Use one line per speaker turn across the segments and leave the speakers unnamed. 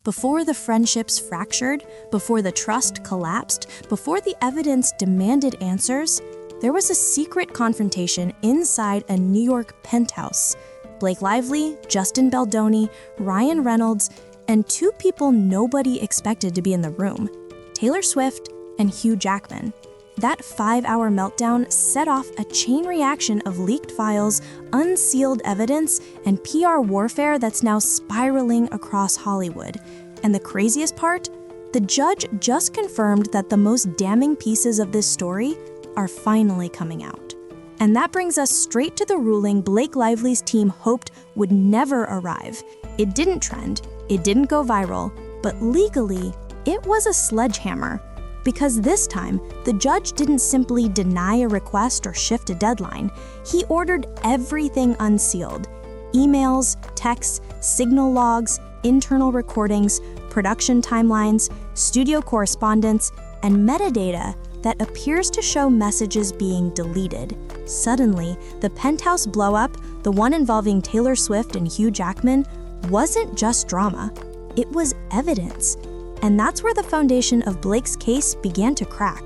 Before the friendships fractured, before the trust collapsed, before the evidence demanded answers, there was a secret confrontation inside a New York penthouse. Blake Lively, Justin Baldoni, Ryan Reynolds, and two people nobody expected to be in the room, Taylor Swift and Hugh Jackman. That 5-hour meltdown set off a chain reaction of leaked files, unsealed evidence, and PR warfare that's now spiraling across Hollywood. And the craziest part? The judge just confirmed that the most damning pieces of this story are finally coming out. And that brings us straight to the ruling Blake Lively's team hoped would never arrive. It didn't trend, it didn't go viral, but legally, it was a sledgehammer. Because this time, the judge didn't simply deny a request or shift a deadline. He ordered everything unsealed. Emails, texts, signal logs, internal recordings, production timelines, studio correspondence, and metadata that appears to show messages being deleted. Suddenly, the penthouse blow-up, the one involving Taylor Swift and Hugh Jackman, wasn't just drama. It was evidence. And that's where the foundation of Blake's case began to crack.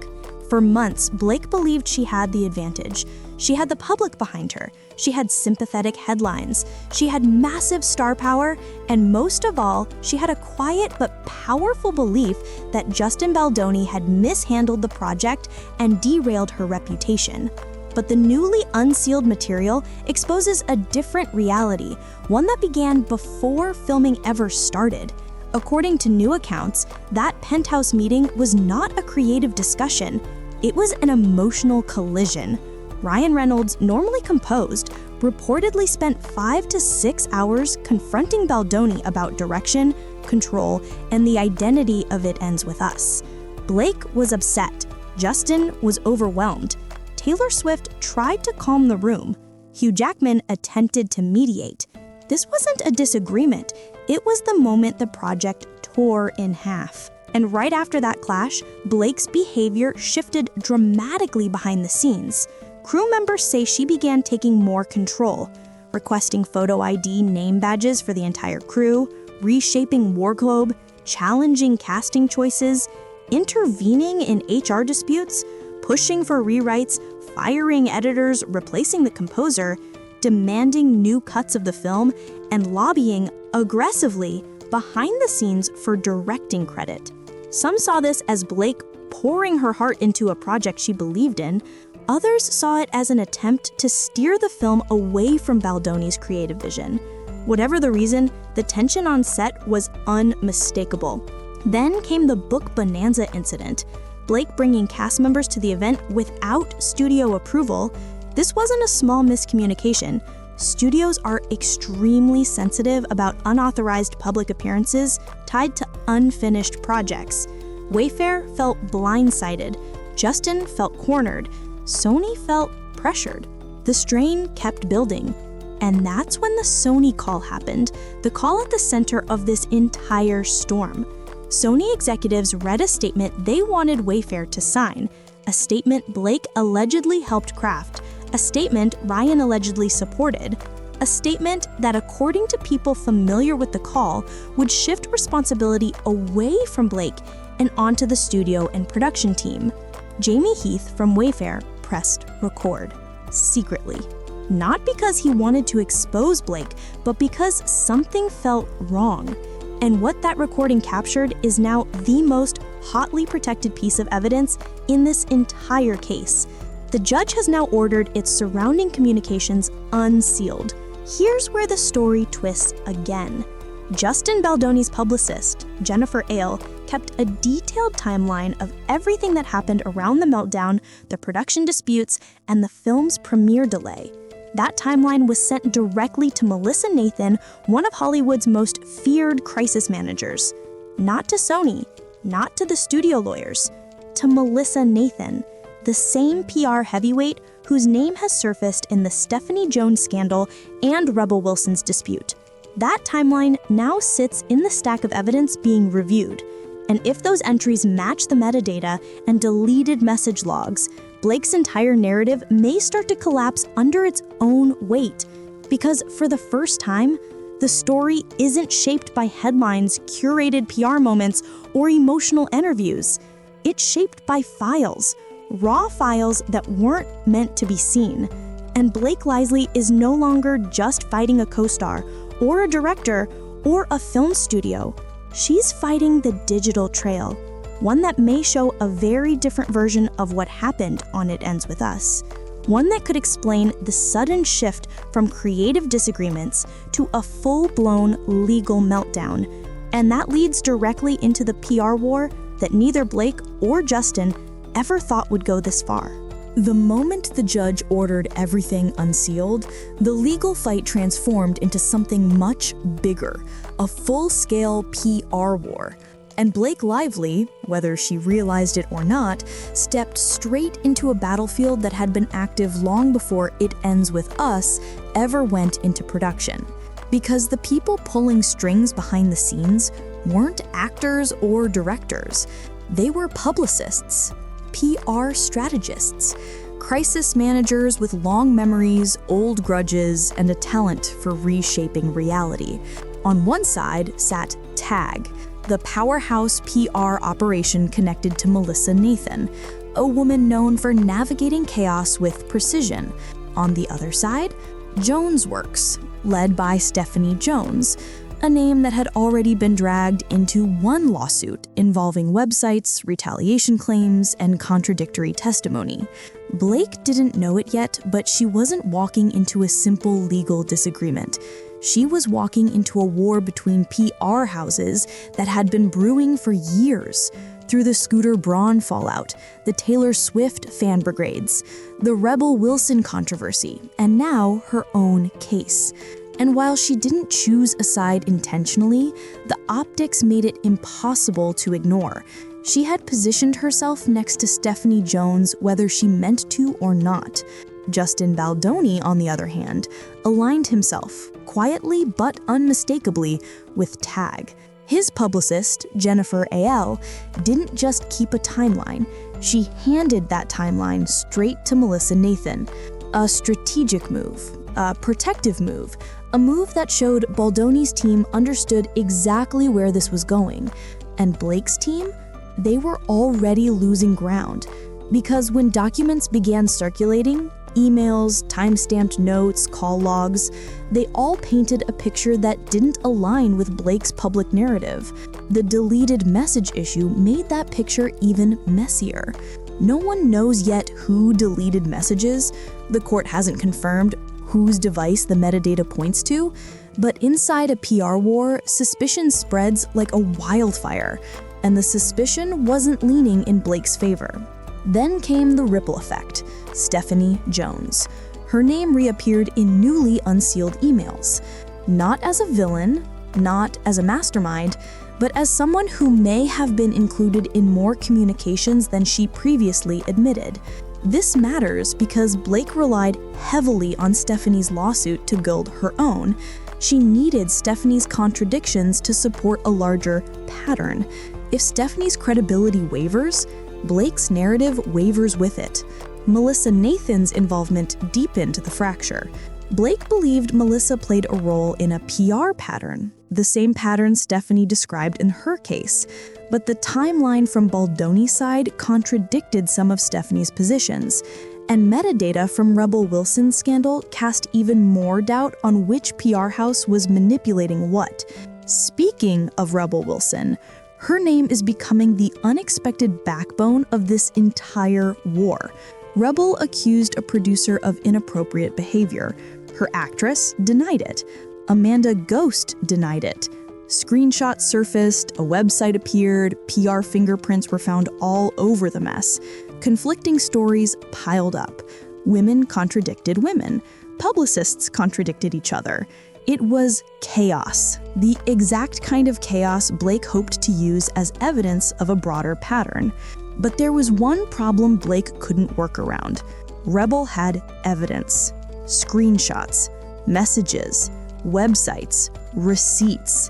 For months, Blake believed she had the advantage. She had the public behind her. She had sympathetic headlines. She had massive star power. And most of all, she had a quiet but powerful belief that Justin Baldoni had mishandled the project and derailed her reputation. But the newly unsealed material exposes a different reality, one that began before filming ever started. According to new accounts, that penthouse meeting was not a creative discussion. It was an emotional collision. Ryan Reynolds, normally composed, reportedly spent 5 to 6 hours confronting Baldoni about direction, control, and the identity of It Ends With Us. Blake was upset. Justin was overwhelmed. Taylor Swift tried to calm the room. Hugh Jackman attempted to mediate. This wasn't a disagreement. It was the moment the project tore in half. And right after that clash, Blake's behavior shifted dramatically behind the scenes. Crew members say she began taking more control, requesting photo ID name badges for the entire crew, reshaping wardrobe, challenging casting choices, intervening in HR disputes, pushing for rewrites, firing editors, replacing the composer, demanding new cuts of the film, and lobbying aggressively behind the scenes for directing credit. Some saw this as Blake pouring her heart into a project she believed in. Others saw it as an attempt to steer the film away from Baldoni's creative vision. Whatever the reason, the tension on set was unmistakable. Then came the book bonanza incident. Blake bringing cast members to the event without studio approval. This wasn't a small miscommunication. Studios are extremely sensitive about unauthorized public appearances tied to unfinished projects. Wayfarer felt blindsided. Justin felt cornered. Sony felt pressured. The strain kept building. And that's when the Sony call happened, the call at the center of this entire storm. Sony executives read a statement they wanted Wayfarer to sign, a statement Blake allegedly helped craft, a statement Ryan allegedly supported, a statement that, according to people familiar with the call, would shift responsibility away from Blake and onto the studio and production team. Jamie Heath from Wayfarer pressed record, secretly. Not because he wanted to expose Blake, but because something felt wrong. And what that recording captured is now the most hotly protected piece of evidence in this entire case. The judge has now ordered its surrounding communications unsealed. Here's where the story twists again. Justin Baldoni's publicist, Jennifer Ale, kept a detailed timeline of everything that happened around the meltdown, the production disputes, and the film's premiere delay. That timeline was sent directly to Melissa Nathan, one of Hollywood's most feared crisis managers. Not to Sony, not to the studio lawyers, to Melissa Nathan, the same PR heavyweight whose name has surfaced in the Stephanie Jones scandal and Rebel Wilson's dispute. That timeline now sits in the stack of evidence being reviewed. And if those entries match the metadata and deleted message logs, Blake's entire narrative may start to collapse under its own weight. Because for the first time, The story isn't shaped by headlines, curated PR moments, or emotional interviews. It's shaped by files, raw files that weren't meant to be seen. And Blake Lively is no longer just fighting a co-star, or a director, or a film studio. She's fighting the digital trail, one that may show a very different version of what happened on It Ends With Us. One that could explain the sudden shift from creative disagreements to a full-blown legal meltdown. And that leads directly into the PR war that neither Blake or Justin ever thought would go this far. The moment the judge ordered everything unsealed, the legal fight transformed into something much bigger, a full-scale PR war. And Blake Lively, whether she realized it or not, stepped straight into a battlefield that had been active long before It Ends With Us ever went into production. Because the people pulling strings behind the scenes weren't actors or directors. They were publicists, PR strategists, crisis managers with long memories, old grudges, and a talent for reshaping reality. On one side sat TAG, the powerhouse PR operation connected to Melissa Nathan, a woman known for navigating chaos with precision. On the other side, Jones Works, led by Stephanie Jones, a name that had already been dragged into one lawsuit involving websites, retaliation claims, and contradictory testimony. Blake didn't know it yet, but she wasn't walking into a simple legal disagreement. She was walking into a war between PR houses that had been brewing for years, through the Scooter Braun fallout, the Taylor Swift fan brigades, the Rebel Wilson controversy, and now her own case. And while she didn't choose a side intentionally, the optics made it impossible to ignore. She had positioned herself next to Stephanie Jones whether she meant to or not. Justin Baldoni, on the other hand, aligned himself, quietly but unmistakably, with TAG. His publicist, Jennifer A.L., didn't just keep a timeline. She handed that timeline straight to Melissa Nathan. A strategic move, a protective move, a move that showed Baldoni's team understood exactly where this was going. And Blake's team? They were already losing ground. Because when documents began circulating, emails, time-stamped notes, call logs, they all painted a picture that didn't align with Blake's public narrative. The deleted message issue made that picture even messier. No one knows yet who deleted messages. The court hasn't confirmed whose device the metadata points to, but inside a PR war, suspicion spreads like a wildfire, and the suspicion wasn't leaning in Blake's favor. Then came the ripple effect, Stephanie Jones. Her name reappeared in newly unsealed emails, not as a villain, not as a mastermind, but as someone who may have been included in more communications than she previously admitted. This matters because Blake relied heavily on Stephanie's lawsuit to build her own. She needed Stephanie's contradictions to support a larger pattern. If Stephanie's credibility wavers, Blake's narrative wavers with it. Melissa Nathan's involvement deepened the fracture. Blake believed Melissa played a role in a PR pattern, the same pattern Stephanie described in her case, but the timeline from Baldoni's side contradicted some of Stephanie's positions, and metadata from Rebel Wilson's scandal cast even more doubt on which PR house was manipulating what. Speaking of Rebel Wilson, her name is becoming the unexpected backbone of this entire war. Rebel accused a producer of inappropriate behavior. Her actress denied it. Amanda Ghost denied it. Screenshots surfaced, a website appeared, PR fingerprints were found all over the mess. Conflicting stories piled up. Women contradicted women. Publicists contradicted each other. It was chaos, the exact kind of chaos Blake hoped to use as evidence of a broader pattern. But there was one problem Blake couldn't work around. Rebel had evidence, screenshots, messages, websites, receipts.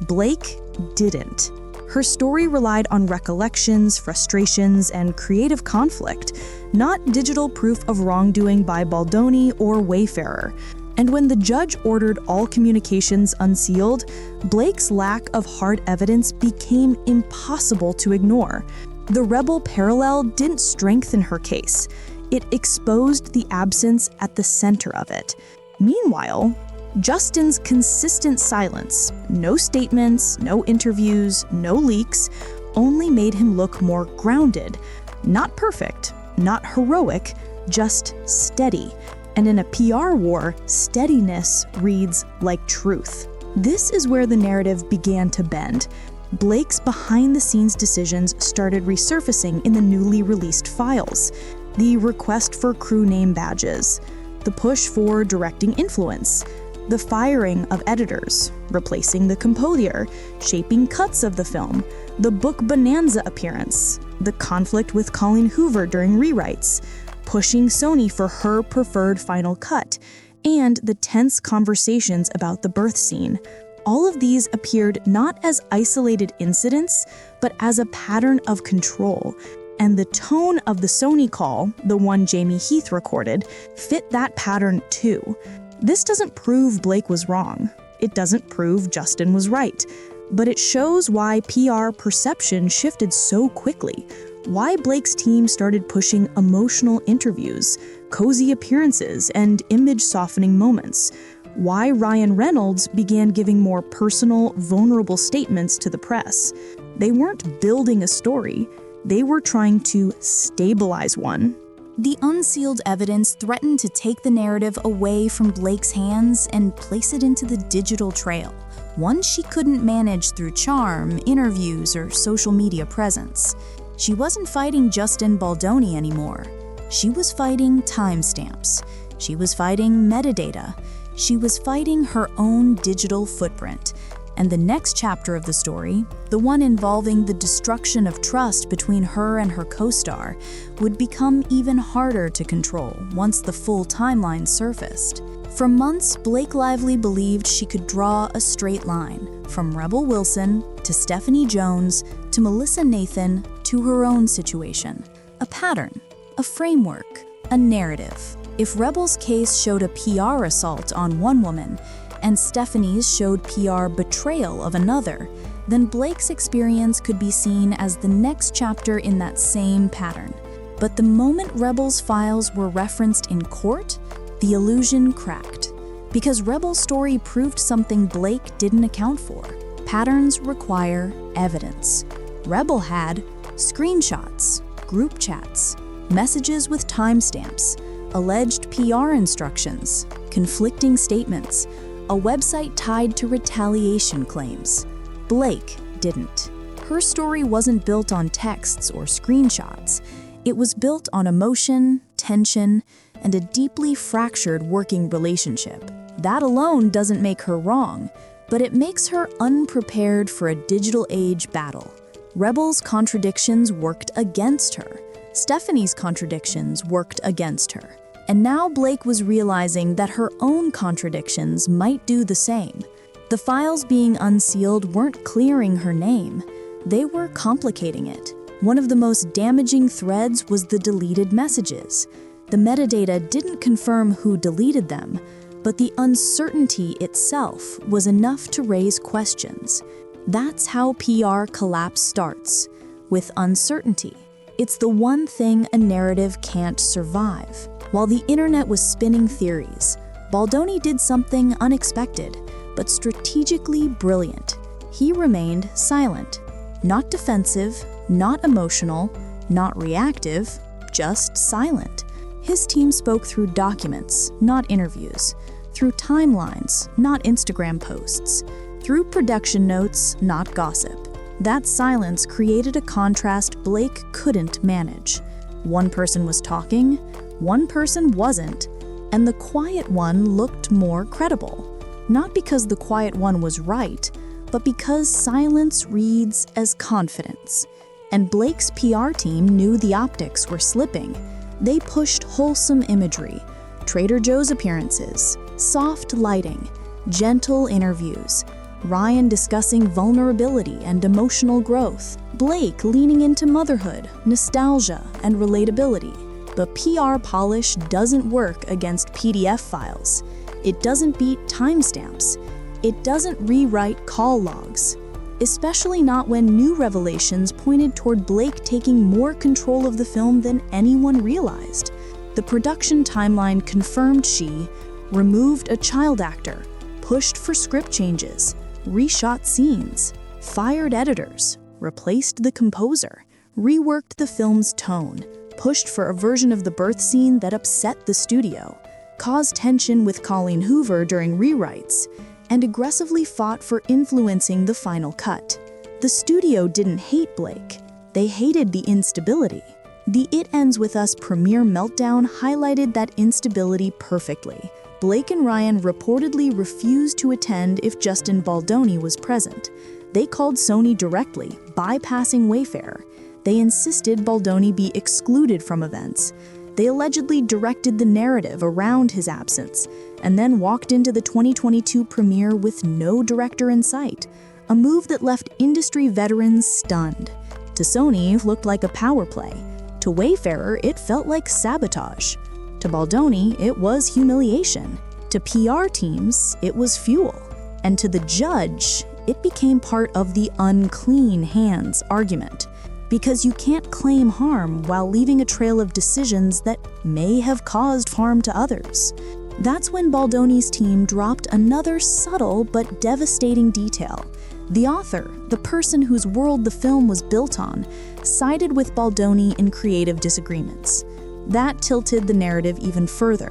Blake didn't. Her story relied on recollections, frustrations, and creative conflict, not digital proof of wrongdoing by Baldoni or Wayfarer. And when the judge ordered all communications unsealed, Blake's lack of hard evidence became impossible to ignore. The rebel parallel didn't strengthen her case. It exposed the absence at the center of it. Meanwhile, Justin's consistent silence, no statements, no interviews, no leaks, only made him look more grounded. Not perfect, not heroic, just steady. And in a PR war, steadiness reads like truth. This is where the narrative began to bend. Blake's behind-the-scenes decisions started resurfacing in the newly released files. The request for crew name badges, the push for directing influence, the firing of editors, replacing the composer, shaping cuts of the film, the book Bonanza appearance, the conflict with Colleen Hoover during rewrites, pushing Sony for her preferred final cut, and the tense conversations about the birth scene. All of these appeared not as isolated incidents, but as a pattern of control. And the tone of the Sony call, the one Jamie Heath recorded, fit that pattern too. This doesn't prove Blake was wrong. It doesn't prove Justin was right. But it shows why PR perception shifted so quickly. Why Blake's team started pushing emotional interviews, cozy appearances, and image-softening moments. Why Ryan Reynolds began giving more personal, vulnerable statements to the press. They weren't building a story. They were trying to stabilize one.
The unsealed evidence threatened to take the narrative away from Blake's hands and place it into the digital trail, one she couldn't manage through charm, interviews, or social media presence. She wasn't fighting Justin Baldoni anymore. She was fighting timestamps. She was fighting metadata. She was fighting her own digital footprint. And the next chapter of the story, the one involving the destruction of trust between her and her co-star, would become even harder to control once the full timeline surfaced. For months, Blake Lively believed she could draw a straight line, from Rebel Wilson to Stephanie Jones to Melissa Nathan to her own situation. A pattern, a framework, a narrative. If Rebel's case showed a PR assault on one woman, and Stephanie's showed PR betrayal of another, then Blake's experience could be seen as the next chapter in that same pattern. But the moment Rebel's files were referenced in court, the illusion cracked. Because Rebel's story proved something Blake didn't account for. Patterns require evidence. Rebel had screenshots, group chats, messages with timestamps, alleged PR instructions, conflicting statements, a website tied to retaliation claims. Blake didn't. Her story wasn't built on texts or screenshots. It was built on emotion, tension, and a deeply fractured working relationship. That alone doesn't make her wrong, but it makes her unprepared for a digital age battle. Rebel's contradictions worked against her. Stephanie's contradictions worked against her. And now Blake was realizing that her own contradictions might do the same. The files being unsealed weren't clearing her name. They were complicating it. One of the most damaging threads was the deleted messages. The metadata didn't confirm who deleted them, but the uncertainty itself was enough to raise questions. That's how PR collapse starts, with uncertainty. It's the one thing a narrative can't survive. While the internet was spinning theories, Baldoni did something unexpected, but strategically brilliant. He remained silent. Not defensive, not emotional, not reactive, just silent. His team spoke through documents, not interviews, through timelines, not Instagram posts, through production notes, not gossip. That silence created a contrast Blake couldn't manage. One person was talking, one person wasn't, and the quiet one looked more credible. Not because the quiet one was right, but because silence reads as confidence. And Blake's PR team knew the optics were slipping. They pushed wholesome imagery, Trader Joe's appearances, soft lighting, gentle interviews, Ryan discussing vulnerability and emotional growth, Blake leaning into motherhood, nostalgia, and relatability. But PR polish doesn't work against PDF files.
It doesn't beat timestamps. It doesn't rewrite call logs. Especially not when new revelations pointed toward Blake taking more control of the film than anyone realized. The production timeline confirmed she removed a child actor, pushed for script changes, reshot scenes, fired editors, replaced the composer, reworked the film's tone, pushed for a version of the birth scene that upset the studio, caused tension with Colleen Hoover during rewrites, and aggressively fought for influencing the final cut. The studio didn't hate Blake. They hated the instability. The It Ends With Us premiere meltdown highlighted that instability perfectly. Blake and Ryan reportedly refused to attend if Justin Baldoni was present. They called Sony directly, bypassing Wayfarer. They insisted Baldoni be excluded from events. They allegedly directed the narrative around his absence, and then walked into the 2022 premiere with no director in sight, a move that left industry veterans stunned. To Sony, looked like a power play. To Wayfarer, it felt like sabotage. To Baldoni, it was humiliation. To PR teams, it was fuel. And to the judge, it became part of the unclean hands argument. Because you can't claim harm while leaving a trail of decisions that may have caused harm to others. That's when Baldoni's team dropped another subtle but devastating detail. The author, the person whose world the film was built on, sided with Baldoni in creative disagreements. That tilted the narrative even further.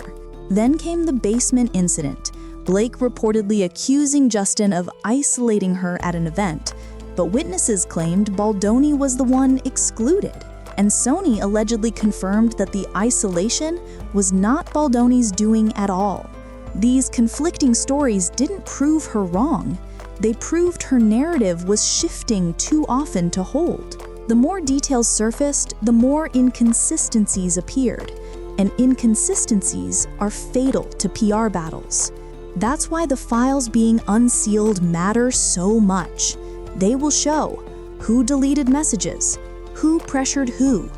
Then came the basement incident, Blake reportedly accusing Justin of isolating her at an event, but witnesses claimed Baldoni was the one excluded, and Sony allegedly confirmed that the isolation was not Baldoni's doing at all. These conflicting stories didn't prove her wrong. They proved her narrative was shifting too often to hold. The more details surfaced, the more inconsistencies appeared, and inconsistencies are fatal to PR battles. That's why the files being unsealed matter so much. They will show who deleted messages, who pressured who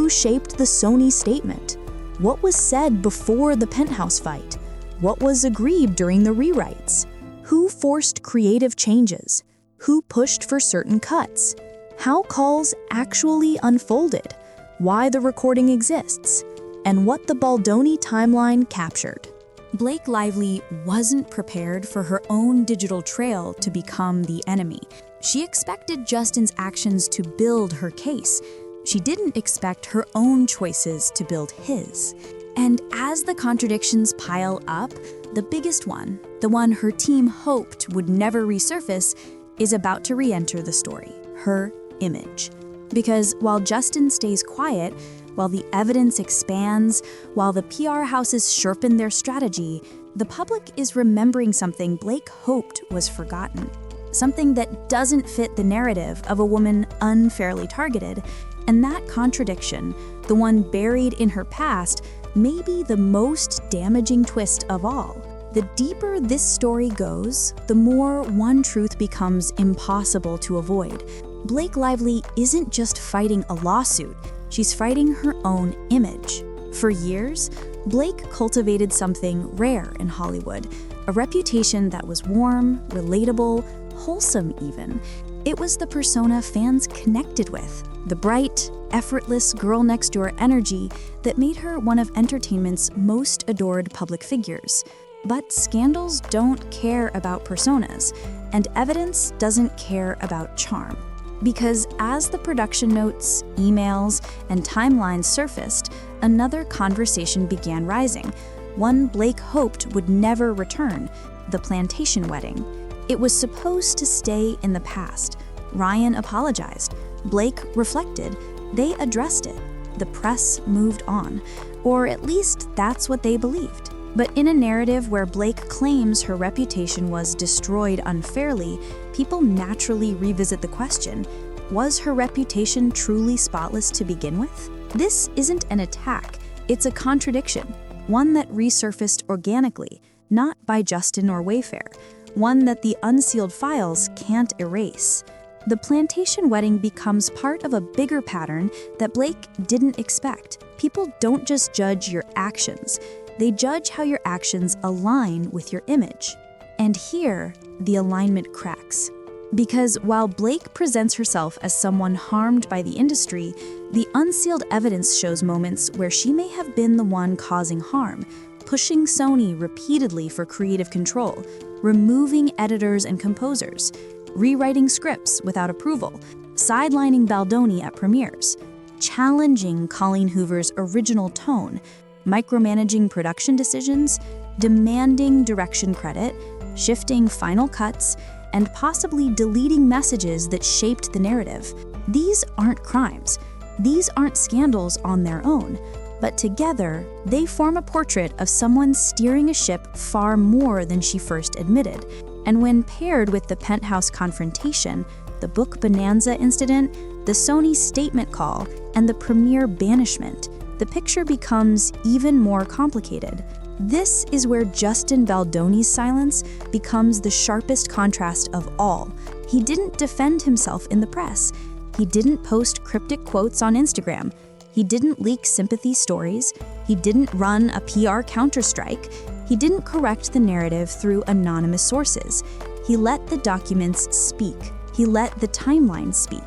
shaped the Sony statement, what was said before the penthouse fight, what was agreed during the rewrites, who forced creative changes, who pushed for certain cuts, how calls actually unfolded, why the recording exists, and what the Baldoni timeline captured.
Blake Lively wasn't prepared for her own digital trail to become the enemy. She expected Justin's actions to build her case. She didn't expect her own choices to build his. And as the contradictions pile up, the biggest one, the one her team hoped would never resurface, is about to re-enter the story, her image. Because while Justin stays quiet, while the evidence expands, while the PR houses sharpen their strategy, the public is remembering something Blake hoped was forgotten. Something that doesn't fit the narrative of a woman unfairly targeted, and that contradiction, the one buried in her past, may be the most damaging twist of all. The deeper this story goes, the more one truth becomes impossible to avoid. Blake Lively isn't just fighting a lawsuit, she's fighting her own image. For years, Blake cultivated something rare in Hollywood, a reputation that was warm, relatable, wholesome even. It was the persona fans connected with, the bright, effortless girl-next-door energy that made her one of entertainment's most adored public figures. But scandals don't care about personas, and evidence doesn't care about charm. Because as the production notes, emails, and timelines surfaced, another conversation began rising, one Blake hoped would never return, the plantation wedding. It was supposed to stay in the past. Ryan apologized. Blake reflected. They addressed it. The press moved on. Or at least that's what they believed. But in a narrative where Blake claims her reputation was destroyed unfairly, people naturally revisit the question, was her reputation truly spotless to begin with? This isn't an attack, it's a contradiction, one that resurfaced organically, not by Justin or Wayfarer, one that the unsealed files can't erase. The plantation wedding becomes part of a bigger pattern that Blake didn't expect. People don't just judge your actions, They judge how your actions align with your image. And here, the alignment cracks. Because while Blake presents herself as someone harmed by the industry, the unsealed evidence shows moments where she may have been the one causing harm, pushing Sony repeatedly for creative control, removing editors and composers, rewriting scripts without approval, sidelining Baldoni at premieres, challenging Colleen Hoover's original tone, micromanaging production decisions, demanding direction credit, shifting final cuts, and possibly deleting messages that shaped the narrative. These aren't crimes. These aren't scandals on their own. But together, they form a portrait of someone steering a ship far more than she first admitted. And when paired with the penthouse confrontation, the book bonanza incident, the Sony statement call, and the premiere banishment, the picture becomes even more complicated. This is where Justin Baldoni's silence becomes the sharpest contrast of all. He didn't defend himself in the press. He didn't post cryptic quotes on Instagram. He didn't leak sympathy stories. He didn't run a PR counterstrike. He didn't correct the narrative through anonymous sources. He let the documents speak. He let the timeline speak.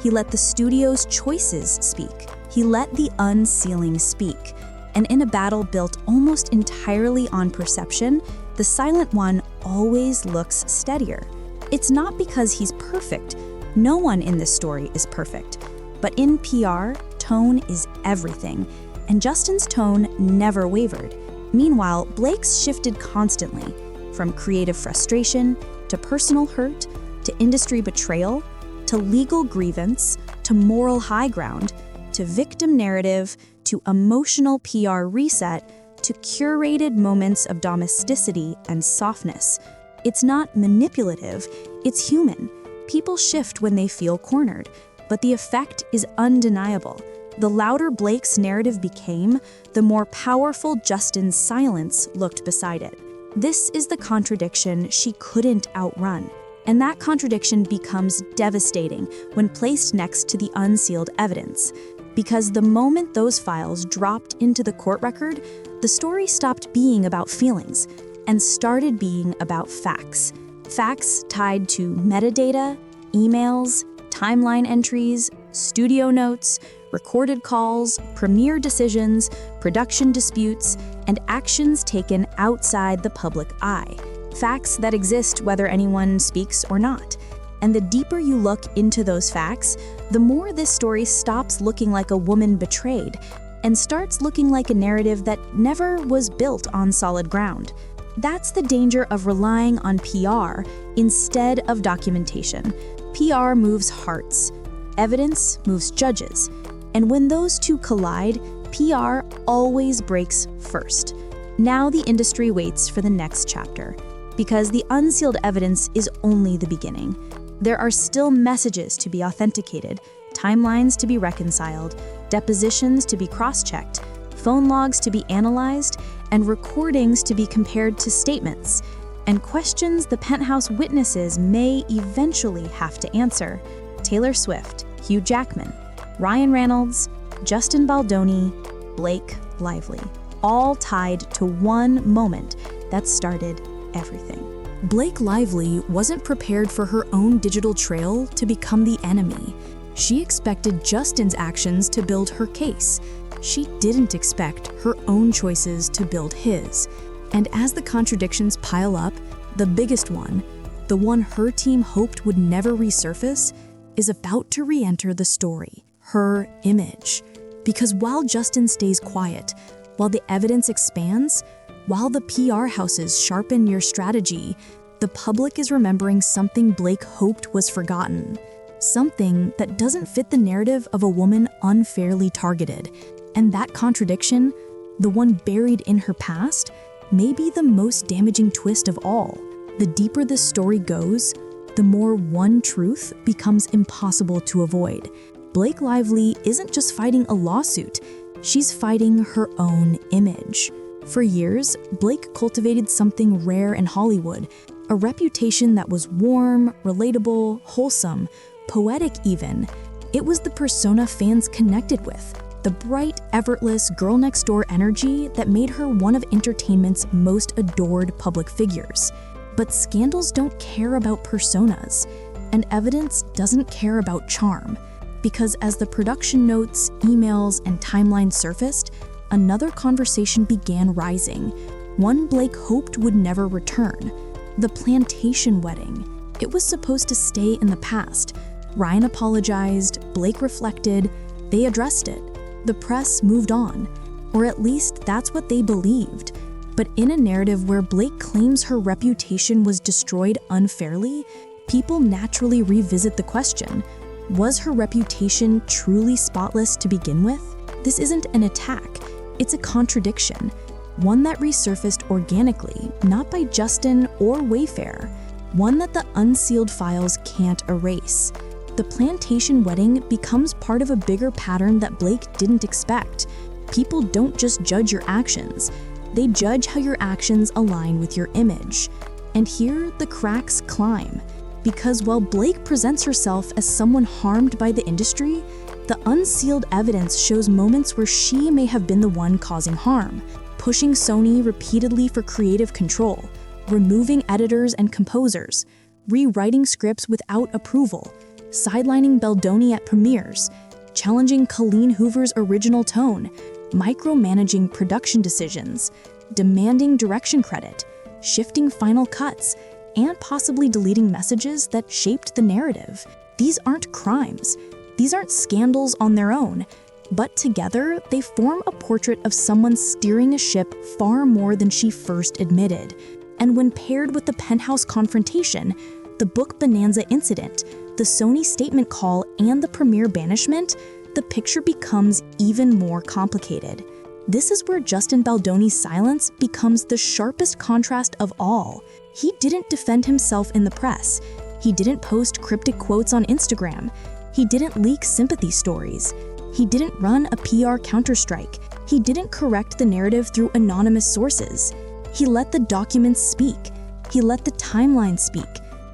He let the studio's choices speak. He let the unsealing speak. And in a battle built almost entirely on perception, the silent one always looks steadier. It's not because he's perfect. No one in this story is perfect. But in PR, tone is everything, and Justin's tone never wavered. Meanwhile, Blake's shifted constantly, from creative frustration to personal hurt to industry betrayal to legal grievance to moral high ground to victim narrative to emotional PR reset to curated moments of domesticity and softness. It's not manipulative, it's human. People shift when they feel cornered, but the effect is undeniable. The louder Blake's narrative became, the more powerful Justin's silence looked beside it. This is the contradiction she couldn't outrun. And that contradiction becomes devastating when placed next to the unsealed evidence. Because the moment those files dropped into the court record, the story stopped being about feelings and started being about facts. Facts tied to metadata, emails, timeline entries, studio notes, recorded calls, premiere decisions, production disputes, and actions taken outside the public eye. Facts that exist whether anyone speaks or not. And the deeper you look into those facts, the more this story stops looking like a woman betrayed and starts looking like a narrative that never was built on solid ground. That's the danger of relying on PR instead of documentation. PR moves hearts. Evidence moves judges. And when those two collide, PR always breaks first. Now the industry waits for the next chapter, because the unsealed evidence is only the beginning. There are still messages to be authenticated, timelines to be reconciled, depositions to be cross-checked, phone logs to be analyzed, and recordings to be compared to statements, and questions the penthouse witnesses may eventually have to answer. Taylor Swift, Hugh Jackman, Ryan Reynolds, Justin Baldoni, Blake Lively, all tied to one moment that started everything.
Blake Lively wasn't prepared for her own digital trail to become the enemy. She expected Justin's actions to build her case. She didn't expect her own choices to build his. And as the contradictions pile up, the biggest one, the one her team hoped would never resurface, is about to re-enter the story, her image. Because while Justin stays quiet, while the evidence expands, while the PR houses sharpen your strategy, the public is remembering something Blake hoped was forgotten. Something that doesn't fit the narrative of a woman unfairly targeted. And that contradiction, the one buried in her past, may be the most damaging twist of all. The deeper this story goes, the more one truth becomes impossible to avoid. Blake Lively isn't just fighting a lawsuit, she's fighting her own image. For years, Blake cultivated something rare in Hollywood, a reputation that was warm, relatable, wholesome, poetic even. It was the persona fans connected with, the bright, effortless, girl-next-door energy that made her one of entertainment's most adored public figures. But scandals don't care about personas, and evidence doesn't care about charm, because as the production notes, emails, and timelines surfaced, another conversation began rising, one Blake hoped would never return: the plantation wedding. It was supposed to stay in the past. Ryan apologized, Blake reflected, they addressed it. The press moved on, or at least that's what they believed. But in a narrative where Blake claims her reputation was destroyed unfairly, people naturally revisit the question: was her reputation truly spotless to begin with? This isn't an attack, it's a contradiction, one that resurfaced organically, not by Justin or Wayfarer, one that the Unsealed files can't erase. The plantation wedding becomes part of a bigger pattern that Blake didn't expect. People don't just judge your actions, they judge how your actions align with your image. And here the cracks climb, because while Blake presents herself as someone harmed by the industry, the unsealed evidence shows moments where she may have been the one causing harm, pushing Sony repeatedly for creative control, removing editors and composers, rewriting scripts without approval, sidelining Baldoni at premieres, challenging Colleen Hoover's original tone, micromanaging production decisions, demanding direction credit, shifting final cuts, and possibly deleting messages that shaped the narrative. These aren't crimes. These aren't scandals on their own, but together they form a portrait of someone steering a ship far more than she first admitted. And when paired with the penthouse confrontation, the book bonanza incident, the Sony statement call, and the premiere banishment, the picture becomes even more complicated. This is where Justin Baldoni's silence becomes the sharpest contrast of all. He didn't defend himself in the press. He didn't post cryptic quotes on Instagram. He didn't leak sympathy stories. He didn't run a PR counterstrike. He didn't correct the narrative through anonymous sources. He let the documents speak. He let the timeline speak.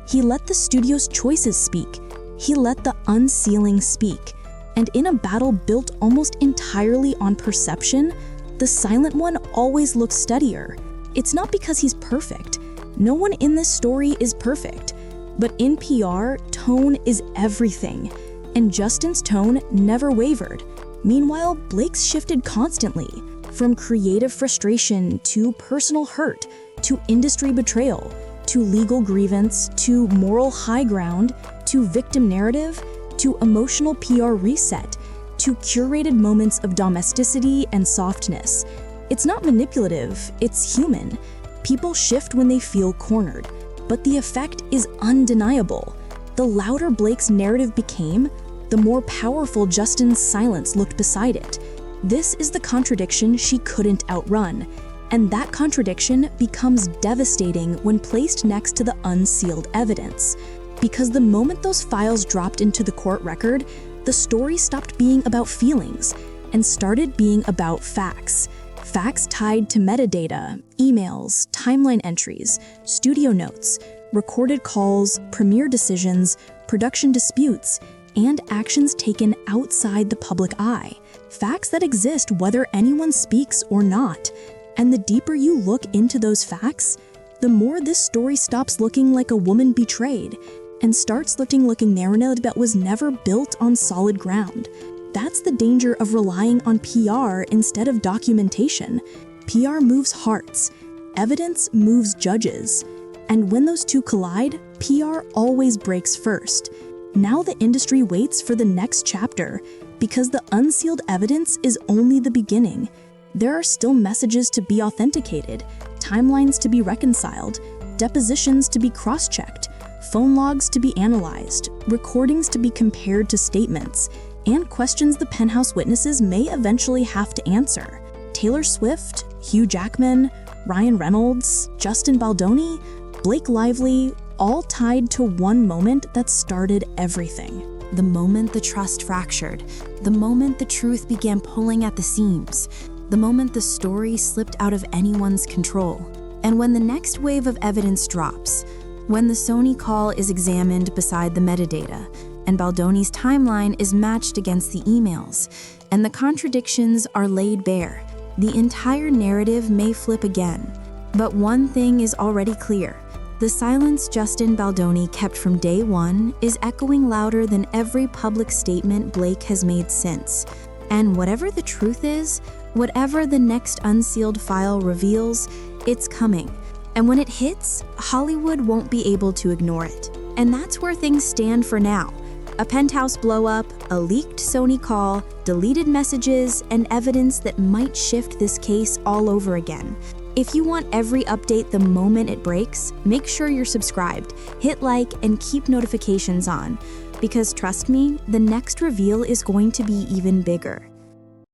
He let the studio's choices speak. He let the unsealing speak. And in a battle built almost entirely on perception, the silent one always looks steadier. It's not because he's perfect. No one in this story is perfect. But in PR, tone is everything. And Justin's tone never wavered. Meanwhile, Blake's shifted constantly, from creative frustration to personal hurt, to industry betrayal, to legal grievance, to moral high ground, to victim narrative, to emotional PR reset, to curated moments of domesticity and softness. It's not manipulative, it's human. People shift when they feel cornered, but the effect is undeniable. The louder Blake's narrative became, the more powerful Justin's silence looked beside it. This is the contradiction she couldn't outrun, and that contradiction becomes devastating when placed next to the unsealed evidence. Because the moment those files dropped into the court record, the story stopped being about feelings and started being about facts. Facts tied to metadata, emails, timeline entries, studio notes, recorded calls, premiere decisions, production disputes, and actions taken outside the public eye. Facts that exist whether anyone speaks or not. And the deeper you look into those facts, the more this story stops looking like a woman betrayed and starts looking like a narrative that was never built on solid ground. That's the danger of relying on PR instead of documentation. PR moves hearts, evidence moves judges, and when those two collide, PR always breaks first. Now the industry waits for the next chapter, because the unsealed evidence is only the beginning. There are still messages to be authenticated, timelines to be reconciled, depositions to be cross-checked, phone logs to be analyzed, recordings to be compared to statements, and questions the penthouse witnesses may eventually have to answer. Taylor Swift, Hugh Jackman, Ryan Reynolds, Justin Baldoni, Blake Lively, all tied to one moment that started everything. The moment the trust fractured, the moment the truth began pulling at the seams, the moment the story slipped out of anyone's control. And when the next wave of evidence drops, when the Sony call is examined beside the metadata,
and Baldoni's timeline is matched against the emails, and the contradictions are laid bare. The entire narrative may flip again. But one thing is already clear. The silence Justin Baldoni kept from day one is echoing louder than every public statement Blake has made since. And whatever the truth is, whatever the next unsealed file reveals, it's coming. And when it hits, Hollywood won't be able to ignore it. And that's where things stand for now. A penthouse blow-up, a leaked Sony call, deleted messages, and evidence that might shift this case all over again. If you want every update the moment it breaks, make sure you're subscribed, hit like, and keep notifications on. Because trust me, the next reveal is going to be even bigger.